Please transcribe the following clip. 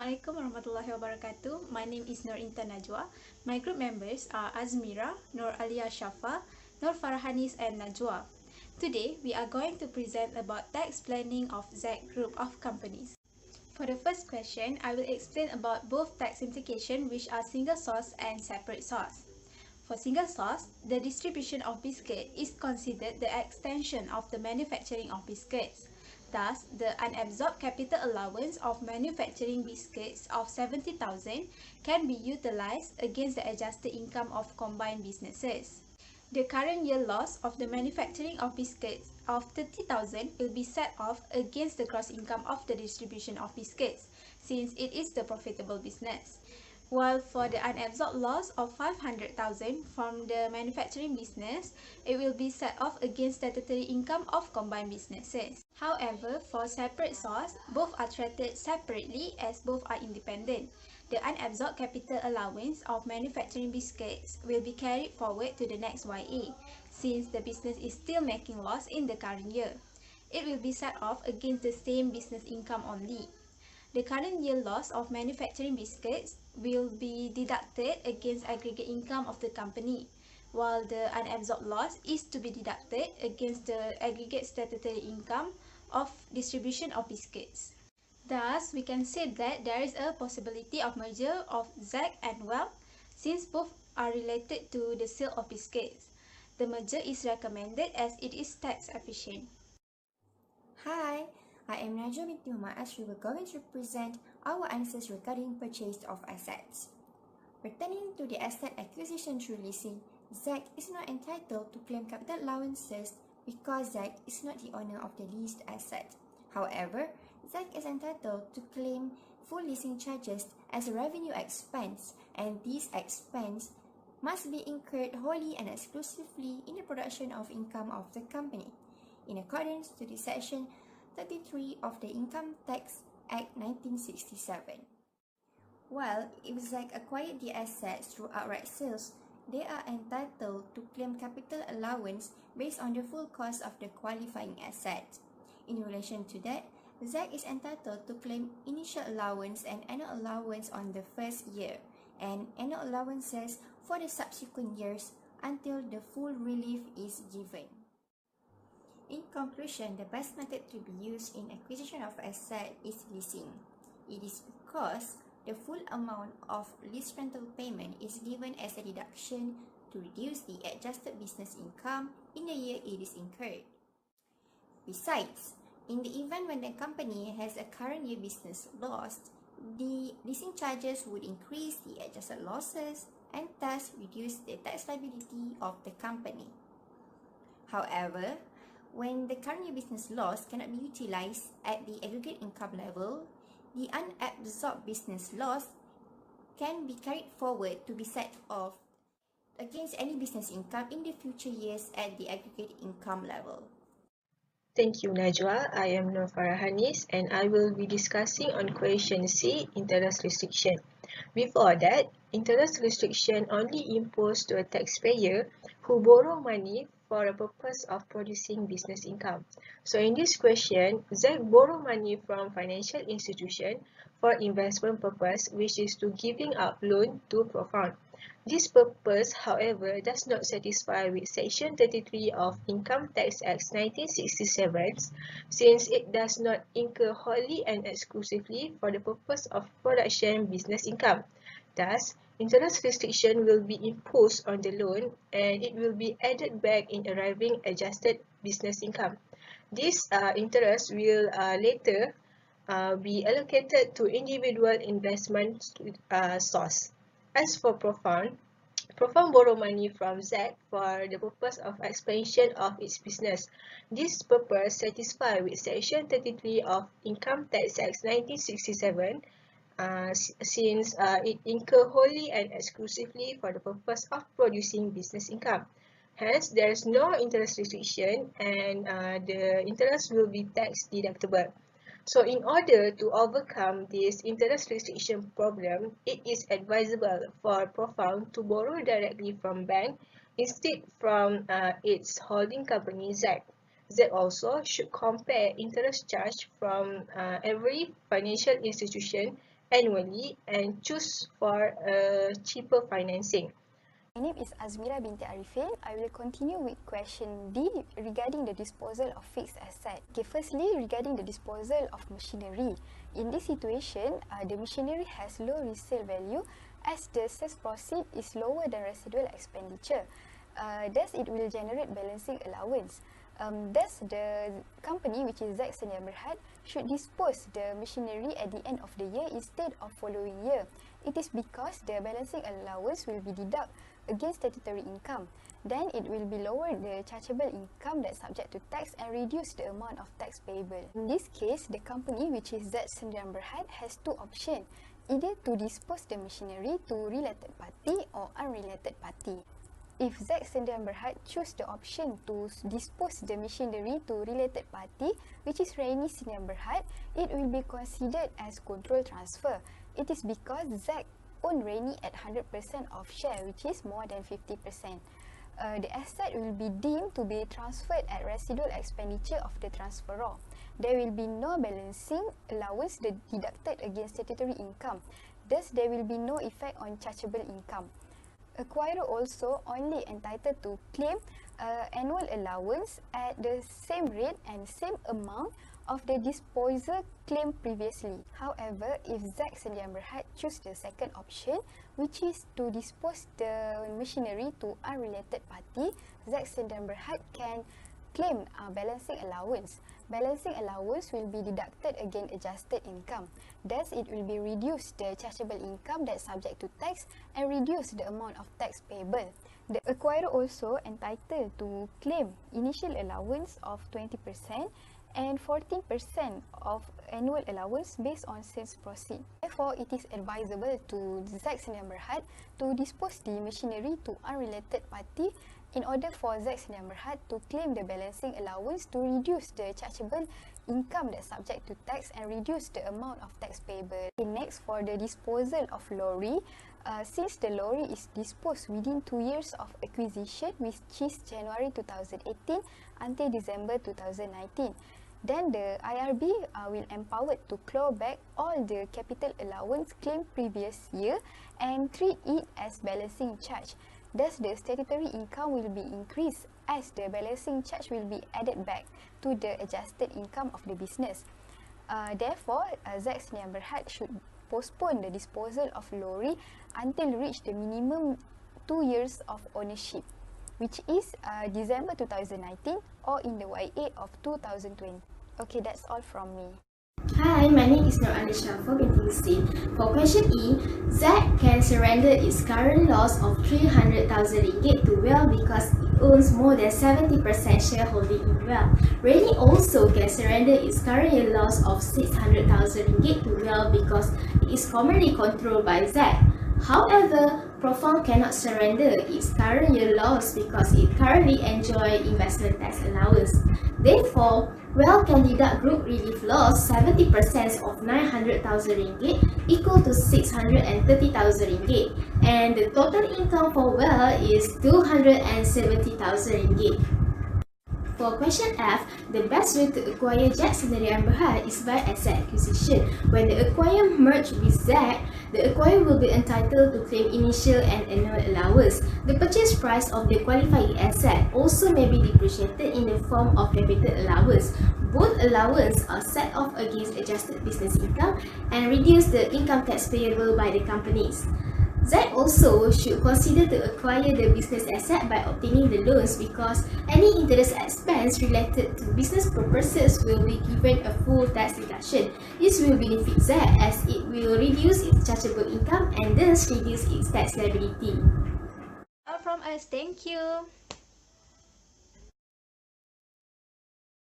Assalamualaikum warahmatullahi wabarakatuh. My name is Nur Intan Najwa. My group members are Azmira, Nur Alia Shafa, Nur Farhanis and Najwa. Today, we are going to present about tax planning of ZAC Group of companies. For the first question, I will explain about both tax implication, which are single source and separate source. For single source, the distribution of biscuit is considered the extension of the manufacturing of biscuits. Thus, the unabsorbed capital allowance of manufacturing biscuits of 70,000 can be utilized against the adjusted income of combined businesses. The current year loss of the manufacturing of biscuits of 30,000 will be set off against the gross income of the distribution of biscuits, since it is the profitable business. While for the unabsorbed loss of 500,000 from the manufacturing business, it will be set off against statutory income of combined businesses. However, for separate source, both are treated separately as both are independent. The unabsorbed capital allowance of manufacturing biscuits will be carried forward to the next YA, since the business is still making loss in the current year. It will be set off against the same business income only. The current year loss of manufacturing biscuits will be deducted against aggregate income of the company, while the unabsorbed loss is to be deducted against the aggregate statutory income of distribution of biscuits. Thus, we can say that there is a possibility of merger of ZAC and WELL, since both are related to the sale of biscuits. The merger is recommended as it is tax efficient. Hi, I am Najwa binti Muhammad Ashri. We're going to present our answers regarding purchase of assets. Pertaining to the asset acquisition through leasing, ZAC is not entitled to claim capital allowances because ZAC is not the owner of the leased asset. However, ZAC is entitled to claim full leasing charges as a revenue expense, and these expense must be incurred wholly and exclusively in the production of income of the company, in accordance to the Section 33 of the Income Tax Act 1967. While if ZAC acquired the assets through outright sales, they are entitled to claim capital allowance based on the full cost of the qualifying asset. In relation to that, ZAC is entitled to claim initial allowance and annual allowance on the first year, and annual allowances for the subsequent years until the full relief is given. In conclusion, the best method to be used in acquisition of asset is leasing. It is because the full amount of lease rental payment is given as a deduction to reduce the adjusted business income in the year it is incurred. Besides, in the event when the company has a current year business loss, the leasing charges would increase the adjusted losses and thus reduce the tax liability of the company. However, when the current year business loss cannot be utilized at the aggregate income level, the unabsorbed business loss can be carried forward to be set off against any business income in the future years at the aggregate income level. Thank you, Najwa. I am Nur Farhanis and I will be discussing on question C, interest restriction. Before that, interest restriction only imposed to a taxpayer who borrow money for a purpose of producing business income. So in this question, ZAC borrow money from financial institution for investment purpose, which is to giving out loan to Profound. This purpose, however, does not satisfy with Section 33 of Income Tax Act 1967, since it does not incur wholly and exclusively for the purpose of production business income. Thus, interest restriction will be imposed on the loan and it will be added back in arriving adjusted business income. This interest will later be allocated to individual investment source. As for Profound, Profound borrow money from ZAC for the purpose of expansion of its business. This purpose satisfied with Section 33 of Income Tax Act 1967, since it incur wholly and exclusively for the purpose of producing business income. Hence, there is no interest restriction and the interest will be tax deductible. So in order to overcome this interest restriction problem, it is advisable for Profound to borrow directly from bank instead from its holding company ZAC. ZAC also should compare interest charge from every financial institution annually and choose for a cheaper financing. My name is Azmira binti Arifin. I will continue with question D regarding the disposal of fixed asset. Okay, firstly, regarding the disposal of machinery. In this situation, the machinery has low resale value as the sales proceed is lower than residual expenditure. Thus, it will generate balancing allowance. Thus, the company, which is Zak Senyap Berhad, should dispose the machinery at the end of the year instead of following year. It is because the balancing allowance will be deducted against statutory income. Then it will be lower the chargeable income that's subject to tax and reduce the amount of tax payable. In this case, the company, which is Zak Senyap Berhad, has two options, either to dispose the machinery to related party or unrelated party. If Zak Senyap Berhad choose the option to dispose the machinery to related party, which is Raini Senyap Berhad, it will be considered as control transfer. It is because Zak own Raini at 100% of share, which is more than 50%. The asset will be deemed to be transferred at residual expenditure of the transferor. There will be no balancing allowance deducted against statutory income. Thus, there will be no effect on chargeable income. Acquirer also only entitled to claim annual allowance at the same rate and same amount of the disposal claimed previously. However, if Zak Senyap Berhad choose the second option, which is to dispose the machinery to unrelated party, Zak Senyap Berhad can claim balancing allowance. Balancing allowance will be deducted against adjusted income. Thus, it will be reduce the chargeable income that's subject to tax and reduce the amount of tax payable. The acquirer also entitled to claim initial allowance of 20% and 14% of annual allowance based on sales proceed. Therefore, it is advisable to Zak Senyap Berhad to dispose the machinery to unrelated party in order for Zak Senyap Berhad to claim the balancing allowance to reduce the chargeable income that's subject to tax and reduce the amount of tax payable. Okay, next, for the disposal of lorry, since the lorry is disposed within 2 years of acquisition, which is January 2018 until December 2019, then the IRB will empowered to claw back all the capital allowance claimed previous year and treat it as balancing charge. Thus, the statutory income will be increased as the balancing charge will be added back to the adjusted income of the business. Therefore, Zak Senyap Berhad should postpone the disposal of lorry until reach the minimum 2 years of ownership, which is December 2019 or in the YA of 2020. Okay, that's all from me. Hi, my name is Nur Shafa binti Hussein. For question E, Zak can surrender its current loss of 300,000 ringgit to WELL because it owns more than 70% shareholding in WELL. Raini also can surrender its current year loss of 600,000 ringgit to WELL because it is formerly controlled by Zak. However, Profound cannot surrender its current year loss because it currently enjoys investment tax allowance. Therefore, WELL can deduct group relief loss 70% of 900,000 ringgit equal to 630,000 ringgit, and the total income for WELL is 270,000 ringgit. For question F, the best way to acquire Zak Senyap Berhad is by asset acquisition. When the acquirer merges with Zak, the acquirer will be entitled to claim initial and annual allowance. The purchase price of the qualifying asset also may be depreciated in the form of capital allowance. Both allowance are set off against adjusted business income and reduce the income tax payable by the companies. Zak also should consider to acquire the business asset by obtaining the loans because any interest expense related to business purposes will be given a full tax deduction. This will benefit Zak as it will reduce its chargeable income and thus reduce its tax liability. All from us, thank you.